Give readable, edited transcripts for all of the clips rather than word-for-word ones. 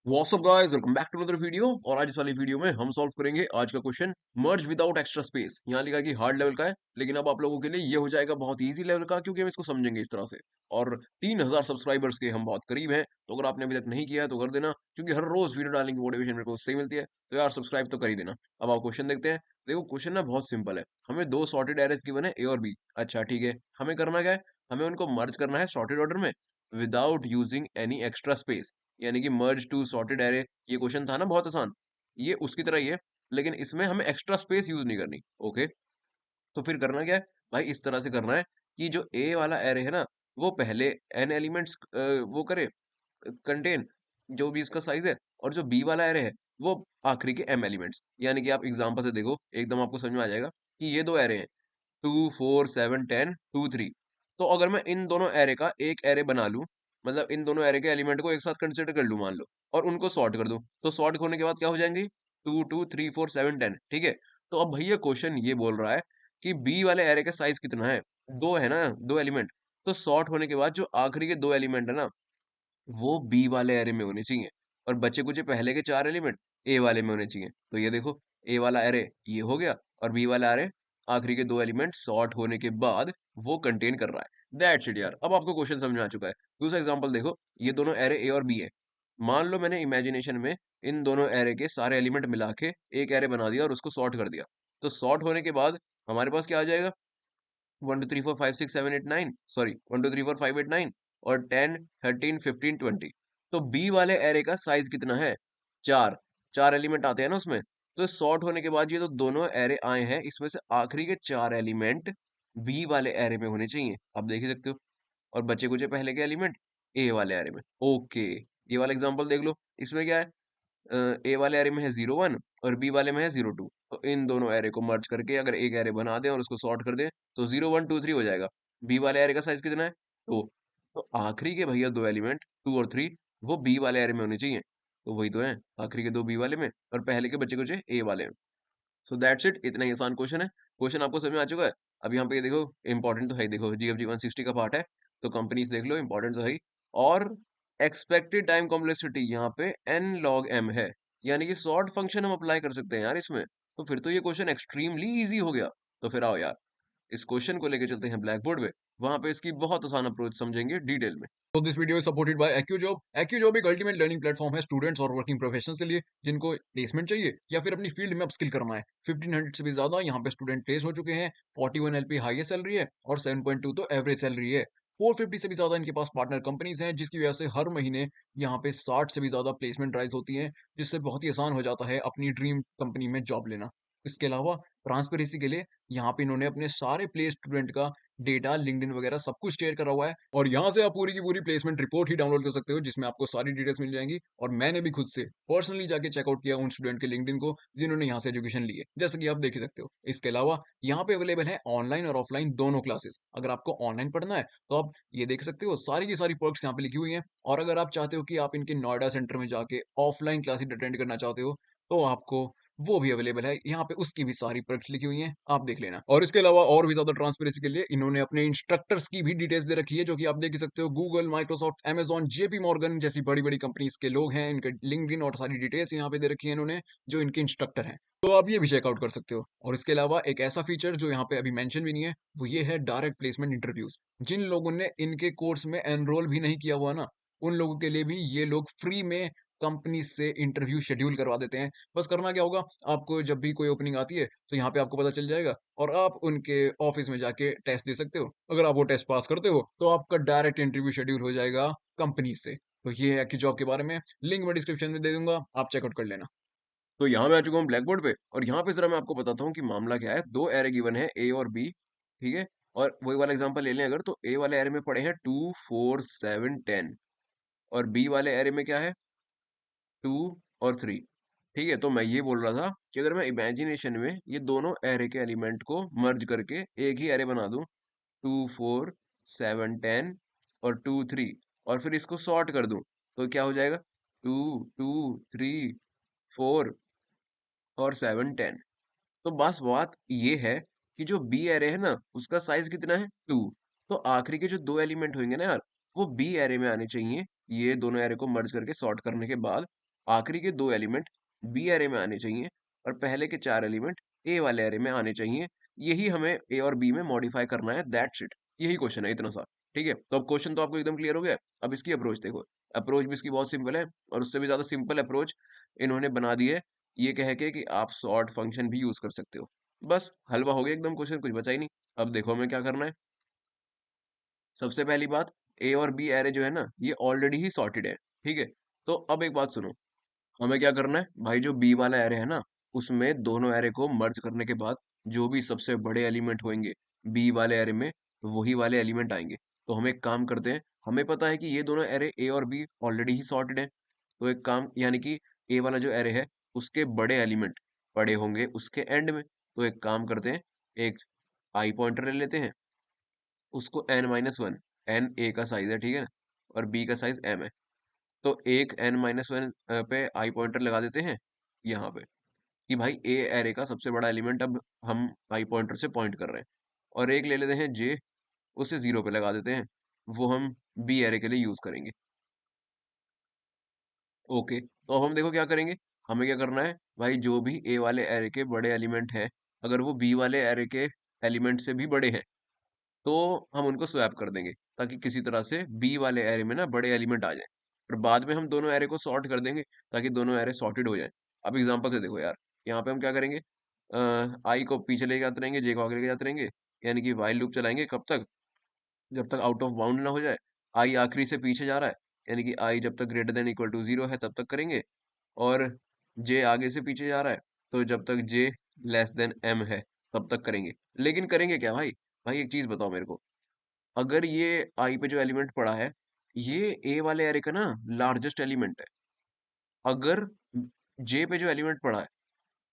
What's up guys, welcome back to another video. और आज इस वाली वीडियो में हम सॉल्व करेंगे आज का क्वेश्चन, मर्ज विदाउट एक्स्ट्रा स्पेस। यहाँ लिखा है कि हार्ड लेवल का है, लेकिन अब आप लोगों के लिए ये हो जाएगा बहुत इजी लेवल का, क्योंकि हम इसको समझेंगे इस तरह से। और 3000 सब्सक्राइबर्स के हम बहुत करीब हैं, तो अगर आपने अभी तक नहीं किया है तो कर देना, क्योंकि हर रोज वीडियो डालने की मोटिवेशन मेरे को उससे ही मिलती है। तो यार सब्सक्राइब तो कर ही देना। अब आप क्वेश्चन देखते हैं। देखो क्वेश्चन ना बहुत सिंपल है। हमें दो सॉर्टेड एरेज गिवन है, ए और बी। अच्छा ठीक है, हमें करना क्या है? हमें उनको मर्ज करना है सॉर्टेड ऑर्डर में without using any extra space, यानी कि मर्ज टू सॉर्टेड एरे। ये क्वेश्चन था ना बहुत आसान, ये उसकी तरह ही है, लेकिन इसमें हमें एक्स्ट्रा स्पेस यूज नहीं करनी। ओके, तो फिर करना क्या है भाई? इस तरह से करना है कि जो ए वाला एरे है ना, वो पहले एन एलिमेंट्स वो करे, कंटेन, जो भी इसका साइज है। और जो बी वाला एरे है वो आखिरी के एम एलिमेंट्स। यानी कि आप एग्जांपल से देखो, एकदम आपको समझ में आ जाएगा कि ये दो एरे हैं, 2 4 7 10 2 3। तो अगर मैं इन दोनों एरे का एक एरे बना लूं, मतलब इन दोनों एरे के एलिमेंट को एक साथ कंसिडर कर लूं मान लो, और उनको सॉर्ट कर दूं, तो सॉर्ट होने के बाद क्या हो जाएंगे? 2 2 3 4 7 10। ठीक है, तो अब भैया क्वेश्चन ये बोल रहा है कि बी वाले एरे का साइज कितना है? दो है ना, दो एलिमेंट। तो सॉर्ट होने के बाद जो आखिरी के दो एलिमेंट है ना, वो बी वाले एरे में होने चाहिए, और बचे कुछ पहले के चार एलिमेंट ए वाले में होने चाहिए। तो ये देखो, ए वाला एरे ये हो गया, और बी वाला एरे आखिरी के दो एलिमेंट सॉर्ट होने के बाद वो कंटेन कर रहा है। दैट्स इट यार, अब आपको क्वेश्चन समझ में आ चुका है। दूसरा एग्जांपल देखो, ये दोनों एरे ए और बी है। मान लो मैंने इमेजिनेशन में इन दोनों एरे के सारे एलिमेंट मिला के एक एरे बना दिया और उसको सॉर्ट कर दिया। तो सॉर्ट होने के बाद हमारे पास क्या आ जाएगा? 1 2 3 4 5 6 7 8 9, सॉरी 1 2 3 4 5 8 9, और 10 13 15 20। तो बी वाले एरे का साइज कितना है? चार। चार एलिमेंट आते हैं ना उसमें। तो सॉर्ट होने के बाद ये तो दोनों एरे आए हैं, इसमें से आखिरी के चार एलिमेंट बी वाले एरे में होने चाहिए, आप देख ही सकते हो। और बचे कुचे पहले के एलिमेंट ए वाले एरे में। ओके, ये वाला एग्जांपल देख लो, इसमें क्या है? ए वाले एरे में है 0 1, और बी वाले में है 0 2। तो इन दोनों एरे को मर्ज करके अगर एक एरे बना दें और उसको सॉर्ट कर दें, तो 0 1 2 3 हो जाएगा। बी वाले एरे का साइज कितना है? 2। तो आखिरी के भैया दो एलिमेंट 2 और 3 वो बी वाले एरे में होने चाहिए। तो वही तो है, आखिरी के दो बी वाले में और पहले के बचे कुछ ए वाले में। सो दैट्स इट, इतना ही आसान क्वेश्चन है। क्वेश्चन आपको समझ में आ चुका है? अब यहाँ पे ये देखो, इंपॉर्टेंट तो है ही, देखो जीएफजी 160 का पार्ट है, तो कंपनीज देख लो, इंपॉर्टेंट तो है ही। और एक्सपेक्टेड टाइम कॉम्प्लेक्सिटी यहाँ पे n log m है, यानी कि सॉर्ट फंक्शन हम अप्लाई कर सकते हैं यार इसमें। तो फिर तो ये क्वेश्चन एक्सट्रीमली इजी हो गया। तो फिर आओ यार, इस क्वेश्चन को लेके चलते हैं ब्लैक बोर्ड पे, वहां पे इसकी बहुत आसान अप्रोच समझेंगे डिटेल में। तो this video is supported by Accujob. Accujob एक अल्टीमेट लर्निंग प्लेटफॉर्म है स्टूडेंट्स और वर्किंग प्रोफेशनल्स के लिए, जिनको प्लेसमेंट चाहिए या फिर अपनी फील्ड में अपस्किल करना है। 1500 से भी ज्यादा यहाँ पे स्टूडेंट प्लेस हो चुके हैं। 41 एलपी हाईएस्ट सैलरी है और 7.2 तो एवरेज सैलरी है। 450 से भी ज्यादा इनके पास पार्टनर कंपनीज हैं, जिसकी वजह से हर महीने यहाँ पे 60 से भी ज्यादा प्लेसमेंट ड्राइव्स होती हैं, जिससे बहुत ही आसान हो जाता है अपनी ड्रीम कंपनी में जॉब लेना। इसके अलावा ट्रांसपेरेंसी के लिए यहाँ पे इन्होंने अपने सारे प्लेस स्टूडेंट का डेटा, लिंक्डइन वगैरह सब कुछ शेयर करा हुआ है, और यहाँ से आप पूरी की पूरी प्लेसमेंट रिपोर्ट ही डाउनलोड कर सकते हो, जिसमें आपको सारी डिटेल्स मिल जाएंगी। और मैंने भी खुद से पर्सनली जाके चेकआउट किया उन स्टूडेंट के लिंक्डइन को जिन्होंने यहाँ से एजुकेशन ली है, जैसे कि आप देख ही सकते हो। इसके अलावा यहाँ पे अवेलेबल है ऑनलाइन और ऑफलाइन दोनों क्लासेस। अगर आपको ऑनलाइन पढ़ना है तो आप ये देख सकते हो, सारी की सारी पर्क्स यहाँ पे लिखी हुई हैं। और अगर आप चाहते हो कि आप इनके नोएडा सेंटर में जाके ऑफलाइन क्लासेस अटेंड करना चाहते हो, तो आपको वो भी अवेलेबल है यहाँ पे, उसकी भी सारी पर्क्स लिखी हुई हैं, आप देख लेना। और इसके अलावा और भी ज्यादा ट्रांसपेरेंसी के लिए इन्होंने अपने इंस्ट्रक्टर्स की भी डिटेल्स दे रखी है, जो कि आप देख ही सकते हो। Google, Microsoft, Amazon, JP Morgan जैसी बड़ी बड़ी कंपनीज के लोग हैं, इनके लिंक्डइन और सारी डिटेल्स यहाँ पे दे रखी है इन्होंने, जो इनके इंस्ट्रक्टर हैं। तो आप ये भी चेकआउट कर सकते हो। और इसके अलावा एक ऐसा फीचर जो यहाँ पे अभी मेंशन भी नहीं है, वो ये है डायरेक्ट प्लेसमेंट इंटरव्यूज। जिन लोगों ने इनके कोर्स में एनरोल भी नहीं किया हुआ ना, उन लोगों के लिए भी ये लोग फ्री में कंपनी से इंटरव्यू शेड्यूल करवा देते हैं। बस करना क्या होगा, आपको जब भी कोई ओपनिंग आती है तो यहाँ पे आपको पता चल जाएगा, और आप उनके ऑफिस में जाके टेस्ट दे सकते हो। अगर आप वो टेस्ट पास करते हो तो आपका डायरेक्ट इंटरव्यू शेड्यूल हो जाएगा कंपनी से। तो ये है कि जॉब के बारे में, लिंक मैं डिस्क्रिप्शन में दे दूंगा, आप चेकआउट कर लेना। तो यहाँ मैं आ चुका हूँ ब्लैक बोर्ड पे, और यहाँ पे जरा मैं आपको बताता हूँ कि मामला क्या है। दो एरे गिवन है, ए और बी, ठीक है। और वही वाला एग्जांपल ले लें अगर, तो ए वाले एरे में पड़े हैं 2 4 7 10, और बी वाले एरे में क्या है? 2 और 3। ठीक है, तो मैं ये बोल रहा था कि अगर मैं इमेजिनेशन में ये दोनों एरे के एलिमेंट को मर्ज करके एक ही एरे बना दूं, 2 4 7 10 और 2 3, और फिर इसको सॉर्ट कर दूं, तो क्या हो जाएगा? 2 2 3 4 और 7 10। तो बस बात ये है कि जो बी एरे है ना, उसका साइज कितना है? 2। तो आखिरी के जो दो एलिमेंट होंगे ना यार, वो बी एरे में आने चाहिए, ये दोनों एरे को मर्ज करके सॉर्ट करने के बाद। आखिरी के 2 एलिमेंट बी एरे में आने चाहिए और पहले के 4 एलिमेंट ए वाले एरे में आने चाहिए। यही हमें ए और बी में मॉडिफाई करना है, दैट्स इट। यही क्वेश्चन है, इतना सा। ठीक है, तो अब क्वेश्चन तो आपको एकदम क्लियर हो गया। अब इसकी अप्रोच देखो। अप्रोच भी इसकी बहुत सिंपल है, और उससे भी ज्यादा सिंपल अप्रोच इन्होंने बना दी है, ये कह के कि आप सॉर्ट फंक्शन भी यूज कर सकते हो। बस हलवा हो गया एकदम, क्वेश्चन कुछ बचा ही नहीं। अब देखो हमें क्या करना है। सबसे पहली बात, ए और बी एरे जो है ना, ये ऑलरेडी ही सॉर्टेड है। ठीक है, तो अब एक बात सुनो। हमें क्या करना है भाई, जो बी वाला एरे है ना, उसमें दोनों एरे को मर्ज करने के बाद जो भी सबसे बड़े एलिमेंट होंगे बी वाले एरे में, वही वाले एलिमेंट आएंगे। तो हम एक काम करते हैं, हमें पता है कि ये दोनों एरे ए और बी ऑलरेडी ही सॉर्टेड है। तो एक काम, यानी कि ए वाला जो एरे है, उसके बड़े एलिमेंट बड़े होंगे उसके एंड में। तो एक काम करते हैं, एक आई पॉइंटर ले लेते हैं, उसको n-1, n ए का साइज है, ठीक है ना, और बी का साइज m है। तो एक n-1 पे आई पॉइंटर लगा देते हैं यहाँ पे, कि भाई ए एरे का सबसे बड़ा एलिमेंट अब हम आई पॉइंटर से पॉइंट कर रहे हैं। और एक ले लेते हैं जे, उसे 0 पे लगा देते हैं, वो हम बी एरे के लिए यूज करेंगे। ओके, तो अब हम देखो क्या करेंगे। हमें क्या करना है भाई, जो भी ए वाले एरे के बड़े एलिमेंट है, अगर वो बी वाले एरे के एलिमेंट से भी बड़े हैं, तो हम उनको स्वैप कर देंगे, ताकि किसी तरह से बी वाले एरे में ना बड़े एलिमेंट आ जाए। और बाद में हम दोनों एरे को सॉर्ट कर देंगे, ताकि दोनों एरे सॉर्टेड हो जाए। अब एग्जांपल से देखो यार, यहाँ पे हम क्या करेंगे, आई को पीछे लेके जाते रहेंगे, जे को आगे लेके जाते रहेंगे, यानी कि वाइल लूप चलाएंगे कब तक, जब तक आउट ऑफ बाउंड ना हो जाए। आई आखिरी से पीछे जा रहा है, यानी कि आई जब तक ग्रेटर देन इक्वल टू 0 है तब तक करेंगे। और जे आगे से पीछे जा रहा है, तो जब तक जे लेस देन एम है तब तक करेंगे। लेकिन करेंगे क्या भाई, भाई एक चीज बताओ मेरे को। अगर ये आई पे जो एलिमेंट पड़ा है, ये ए वाले एरे का ना लार्जेस्ट एलिमेंट है। अगर जे पे जो एलिमेंट पड़ा है,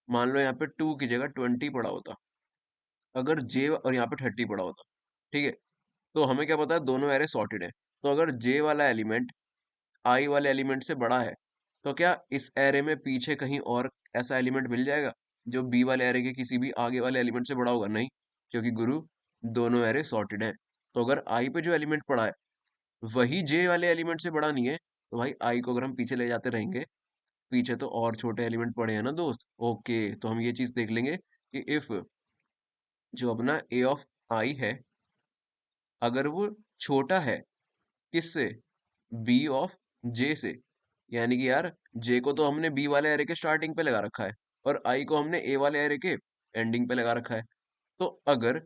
मान लो यहाँ पे 2 की जगह 20 पड़ा होता, अगर जे और यहाँ पे 30 पड़ा होता, ठीक है, तो हमें क्या पता है, दोनों एरे सॉर्टेड है। तो अगर जे वाला एलिमेंट आई वाले एलिमेंट से बड़ा है, तो क्या इस एरे में पीछे कहीं और ऐसा एलिमेंट मिल जाएगा जो बी वाले एरे के किसी भी आगे वाले एलिमेंट से बड़ा होगा? नहीं, क्योंकि गुरु, दोनों एरे सॉर्टेड हैं। तो अगर आई पे जो एलिमेंट पड़ा है वही जे वाले एलिमेंट से बड़ा नहीं है, तो भाई आई को अगर हम पीछे ले जाते रहेंगे, पीछे तो और छोटे एलिमेंट पड़े हैं ना दोस्त। ओके, तो हम ये चीज देख लेंगे कि इफ जो अपना ए ऑफ आई है, अगर वो छोटा है किससे, बी ऑफ जे से, यानी कि यार जे को तो हमने बी वाले एरे के स्टार्टिंग पे लगा रखा है, और आई को हमने ए वाले एरे के एंडिंग पे लगा रखा है। तो अगर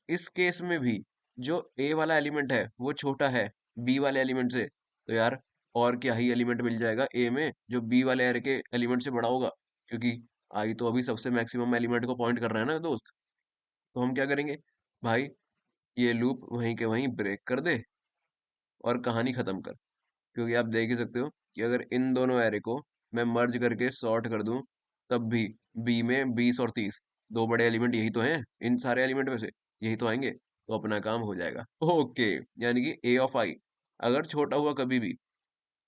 इस केस में भी जो ए वाला एलिमेंट है वो छोटा है बी वाले एलिमेंट से, तो यार और क्या ही एलिमेंट मिल जाएगा ए में जो बी वाले एरे के एलिमेंट से बड़ा होगा, क्योंकि आई तो अभी सबसे मैक्सिमम एलिमेंट को पॉइंट कर रहा है ना दोस्त। तो हम क्या करेंगे भाई, ये लूप वहीं के वहीं ब्रेक कर दे और कहानी खत्म कर। क्योंकि आप देख ही सकते हो कि अगर इन दोनों एरे को मैं मर्ज करके सॉर्ट कर दूं, तब भी बी में 20 और 30, दो बड़े एलिमेंट यही तो हैं, इन सारे एलिमेंट में से यही तो आएंगे, तो अपना काम हो जाएगा। ओके, यानी कि ए ऑफ आई अगर छोटा हुआ कभी भी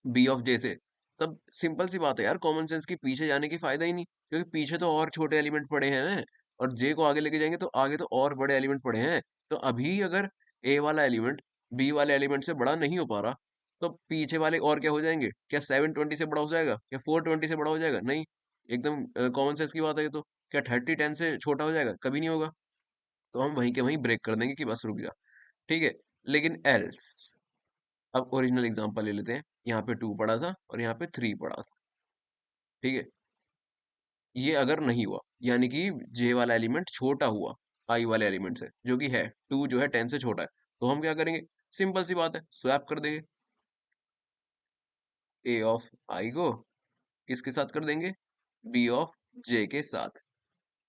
बी ऑफ जे से, तब सिंपल सी बात है यार, कॉमन सेंस की पीछे जाने की फायदा ही नहीं, क्योंकि पीछे तो और छोटे एलिमेंट पड़े हैं ना, और जे को आगे लेके जाएंगे तो आगे तो और बड़े एलिमेंट पड़े हैं। तो अभी अगर ए वाला एलिमेंट बी वाले एलिमेंट से बड़ा नहीं हो पा रहा, तो पीछे वाले और क्या हो जाएंगे, क्या 720 से बड़ा हो जाएगा, क्या 420 से बड़ा हो जाएगा? नहीं, एकदम कॉमन सेंस की बात है ये तो। क्या 30 10 से छोटा हो जाएगा? कभी नहीं होगा। तो हम वहीं के वहीं ब्रेक कर देंगे कि बस रुक जा। ठीक है, लेकिन एल्स, अब ओरिजिनल एग्जांपल ले लेते हैं। यहाँ पे 2 पड़ा था और यहाँ पे 3 पड़ा था, ठीक है, ये अगर नहीं हुआ, यानी कि जे वाला एलिमेंट छोटा हुआ आई वाले एलिमेंट से, जो कि है 2 जो है 10 से छोटा है, तो हम क्या करेंगे, सिंपल सी बात है, स्वैप कर देंगे ए ऑफ आई को किसके साथ कर देंगे, बी ऑफ जे के साथ।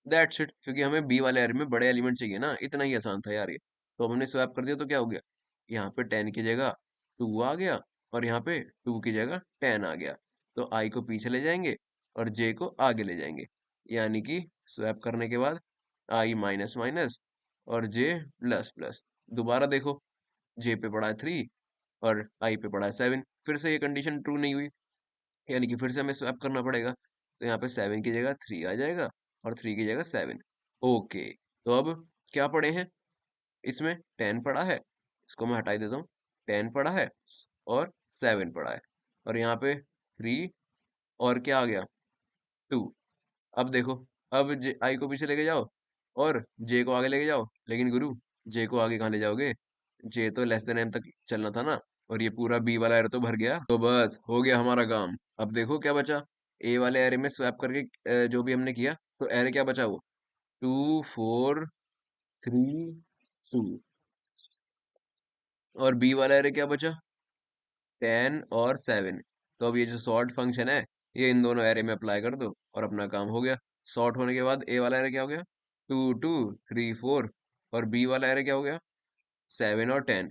दैट्स इट, क्योंकि हमें बी वाले एरे में बड़े एलिमेंट चाहिए ना, इतना ही आसान था यार ये। तो हमने स्वैप कर दिया, तो क्या हो गया, यहाँ पे 10 की जगह 2 आ गया, और यहाँ पे 2 की जगह 10 आ गया। तो आई को पीछे ले जाएंगे और जे को आगे ले जाएंगे, यानी कि स्वैप करने के बाद आई माइनस माइनस और जे प्लस प्लस। दोबारा देखो, जे पे पड़ा है 3 और आई पे पड़ा है 7, फिर से ये कंडीशन ट्रू नहीं हुई, यानी कि फिर से हमें स्वैप करना पड़ेगा। तो यहाँ पे 7 की जगह 3 आ जाएगा और 3 की जगह 7। ओके, तो अब क्या पड़े हैं, इसमें 10 पड़ा है, इसको मैं हटा ही देता हूँ, 10 पड़ा है और 7 पड़ा है, और यहाँ पे 3 और क्या आ गया 2। अब देखो, अब जे आई को पीछे लेके जाओ और जे को आगे लेके जाओ, लेकिन गुरु जे को आगे कहाँ ले जाओगे, जे तो लेस देन एम तक चलना था ना, और ये पूरा बी वाला एरे तो भर गया, तो बस हो गया हमारा काम। अब देखो क्या बचा, ए वाले एरे में स्वैप करके जो भी हमने किया, तो एरे क्या बचा वो 2 4 3 2, और बी वाला एरे क्या बचा 10 और 7। तो अब ये जो सॉर्ट फंक्शन है, ये इन दोनों एरे में अप्लाई कर दो और अपना काम हो गया। सॉर्ट होने के बाद ए वाला एरे क्या हो गया 2 2 3 4, और बी वाला एरे क्या हो गया 7 और 10।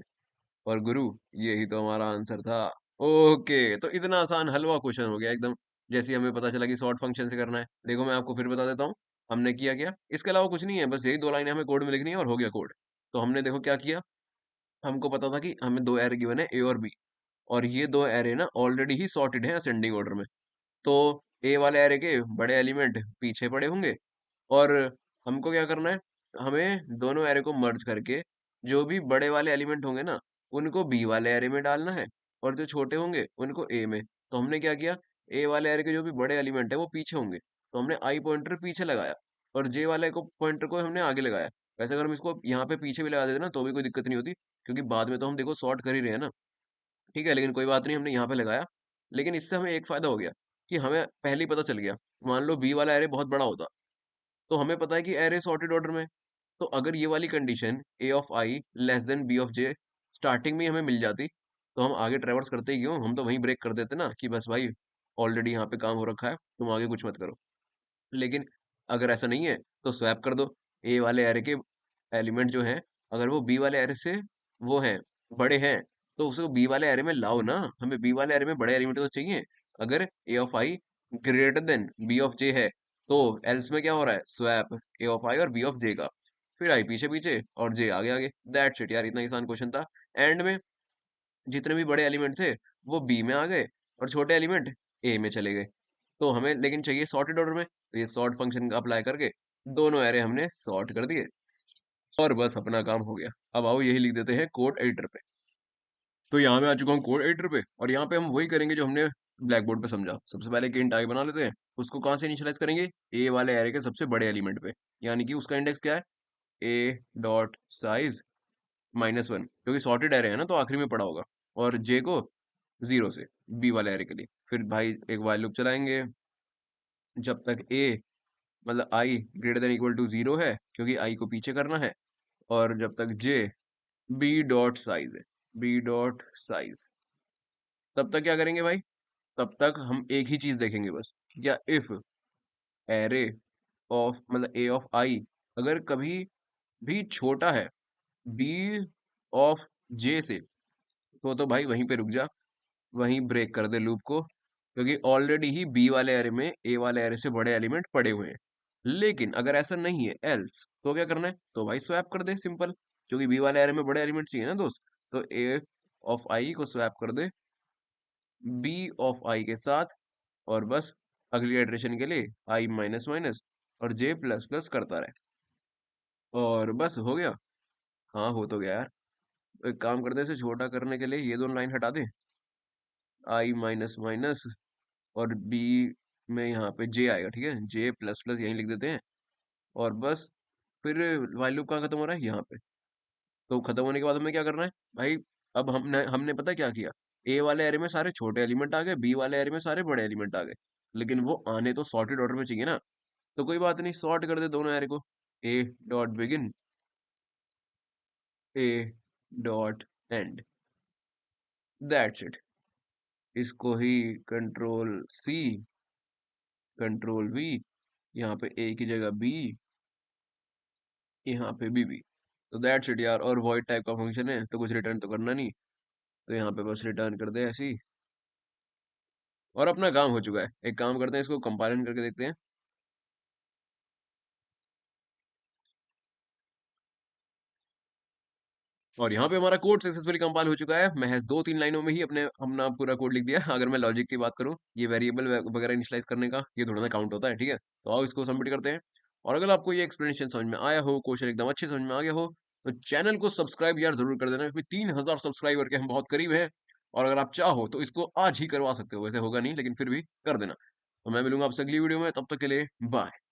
और गुरु यही तो हमारा आंसर था। ओके, तो इतना आसान हलवा क्वेश्चन हो गया एकदम, जैसे ही हमें पता चला कि सॉर्ट फंक्शन से करना है। देखो मैं आपको फिर बता देता हूँ हमने किया क्या, इसके अलावा कुछ नहीं है, बस यही 2 लाइनें हमें कोड में लिखनी है और हो गया कोड। तो हमने देखो क्या किया, हमको पता था कि हमें 2 एरे गिवन है ए और बी, और ये 2 एरे ना ऑलरेडी ही सॉर्टेड है असेंडिंग ऑर्डर में। तो ए वाले एरे के बड़े एलिमेंट पीछे पड़े होंगे, और हमको क्या करना है, हमें दोनों एरे को मर्ज करके जो भी बड़े वाले एलिमेंट होंगे ना, उनको बी वाले एरे में डालना है, और जो छोटे होंगे उनको ए में। तो हमने क्या किया, ए वाले एरे के जो भी बड़े एलिमेंट है वो पीछे होंगे, तो हमने आई पॉइंटर पीछे लगाया, और जे वाले को पॉइंटर को हमने आगे लगाया। वैसे अगर हम इसको यहाँ पे पीछे भी लगा देते ना तो भी कोई दिक्कत नहीं होती, क्योंकि बाद में तो हम देखो सॉर्ट कर ही रहे हैं ना। ठीक है, लेकिन कोई बात नहीं, हमने यहाँ पे लगाया। लेकिन इससे हमें एक फायदा हो गया कि हमें पहले ही पता चल गया, मान लो बी वाला एरे बहुत बड़ा होता, तो हमें पता है कि एरे सॉर्टेड ऑर्डर में। तो अगर ये वाली condition a of i less than B of j starting में ही हमें मिल जाती, तो हम आगे ट्रेवर्स करते ही क्यों, हम तो वहीं ब्रेक कर देते ना कि बस भाई ऑलरेडी यहाँ पे काम हो रखा है, तुम आगे कुछ मत करो। लेकिन अगर ऐसा नहीं है तो स्वैप कर दो, ए वाले एरे के एलिमेंट जो हैं, अगर वो बी वाले एरे से वो हैं बड़े हैं, तो उसको बी वाले एरे में लाओ ना, हमें बी वाले एरे में बड़े एलिमेंट तो चाहिए। अगर A of I greater than B of J है, तो एल्स में क्या हो रहा है, स्वैप ए ऑफ आई और बी ऑफ जे का, फिर आई पीछे पीछे और जे आगे आगे। दैट्स इट यार, इतना आसान क्वेश्चन था। एंड में जितने भी बड़े एलिमेंट थे वो बी में आ गए, और छोटे एलिमेंट ए में चले गए। तो हमें लेकिन चाहिए सॉर्टेड ऑर्डर में, तो ये सॉर्ट फंक्शन का अप्लाई करके दोनों एरे हमने सॉर्ट कर दिए, और बस अपना काम हो गया। अब आओ यही लिख देते हैं कोड एडिटर पे। तो यहाँ मैं आ चुका हूँ कोड एडिटर पे, और यहाँ पे हम वही करेंगे जो हमने ब्लैक बोर्ड पे समझा। सबसे पहले एक इंट आई बना लेते हैं, उसको कहाँ से इनिशियलाइज करेंगे, ए वाले एरे के सबसे बड़े एलिमेंट पे, यानी कि उसका इंडेक्स क्या है ए डॉट साइज -1, क्योंकि सॉर्टेड एरे है ना तो आखिरी में पड़ा होगा, और जे को 0 से, बी वाले एरे के लिए। फिर भाई एक वाइल लूप चलाएंगे जब तक ए मतलब आई ग्रेटर देन इक्वल टू 0 है, क्योंकि आई को पीछे करना है, और जब तक जे बी डॉट साइज है, बी डॉट साइज, तब तक क्या करेंगे भाई, तब तक हम एक ही चीज देखेंगे बस कि क्या इफ एरे ऑफ मतलब ए ऑफ आई अगर कभी भी छोटा है बी ऑफ जे से, तो भाई वहीं पे रुक जा, वहीं ब्रेक कर दे लूप को, क्योंकि ऑलरेडी ही बी वाले एरे में ए वाले एरे से बड़े एलिमेंट पड़े हुए हैं। लेकिन अगर ऐसा नहीं है एल्स, तो क्या करना है, तो भाई स्वैप कर दे सिंपल, क्योंकि बी वाले एरे में बड़े एलिमेंट चाहिए ना दोस्त। तो ए ऑफ आई को स्वैप कर दे बी ऑफ आई के साथ, और बस अगली इटरेशन के लिए आई माइनस माइनस और जे प्लस प्लस करता रहे, और बस हो गया। हाँ हो तो गया यार। तो एक काम करते हैं, इसे छोटा करने के लिए ये दोनों लाइन हटा दे, आई माइनस माइनस और बी में यहाँ पे जे आएगा, ठीक है, जे प्लस प्लस यहीं लिख देते हैं, और बस फिर वाइल लूप कहाँ खत्म हो रहा है, यहाँ पे। तो खत्म होने के बाद हमें क्या करना है भाई, अब हमने हमने पता क्या किया, ए वाले एरे में सारे छोटे एलिमेंट आ गए, बी वाले एरे में सारे बड़े एलिमेंट आ गए, लेकिन वो आने तो सॉर्टेड ऑर्डर में चाहिए ना। तो कोई बात नहीं, सॉर्ट कर दे दोनों एरे को, ए dot begin, A dot and, that's it. इसको ही कंट्रोल सी, कंट्रोल वी, यहाँ पे ए की जगह बी, यहाँ पे बी, तो दैट्स इट यार। और वॉइड टाइप का फंक्शन है तो कुछ रिटर्न तो करना नहीं, तो यहाँ पे बस रिटर्न कर दे ऐसी, और अपना काम हो चुका है। एक काम करते हैं, इसको कंपाइल करके देखते हैं। और यहाँ पे हमारा कोड सक्सेसफुली कंपाइल हो चुका है, महज 2-3 लाइनों में ही अपने हमने पूरा कोड लिख दिया। अगर मैं लॉजिक की बात करूँ, ये वेरिएबल वगैरह इनिशियलाइज करने का ये थोड़ा सा काउंट होता है, ठीक है। तो आओ इसको सबमिट करते हैं। और अगर आपको ये एक्सप्लेनेशन समझ में आया हो, क्वेश्चन एकदम अच्छे समझ में आ गया हो, तो चैनल को सब्सक्राइब यार जरूर कर देना, क्योंकि 3000 सब्सक्राइबर के हम बहुत करीब हैं। और अगर आप चाहो तो इसको आज ही करवा सकते हो, वैसे होगा नहीं लेकिन फिर भी कर देना। तो मैं मिलूंगा आपसे अगली वीडियो में, तब तक के लिए बाय।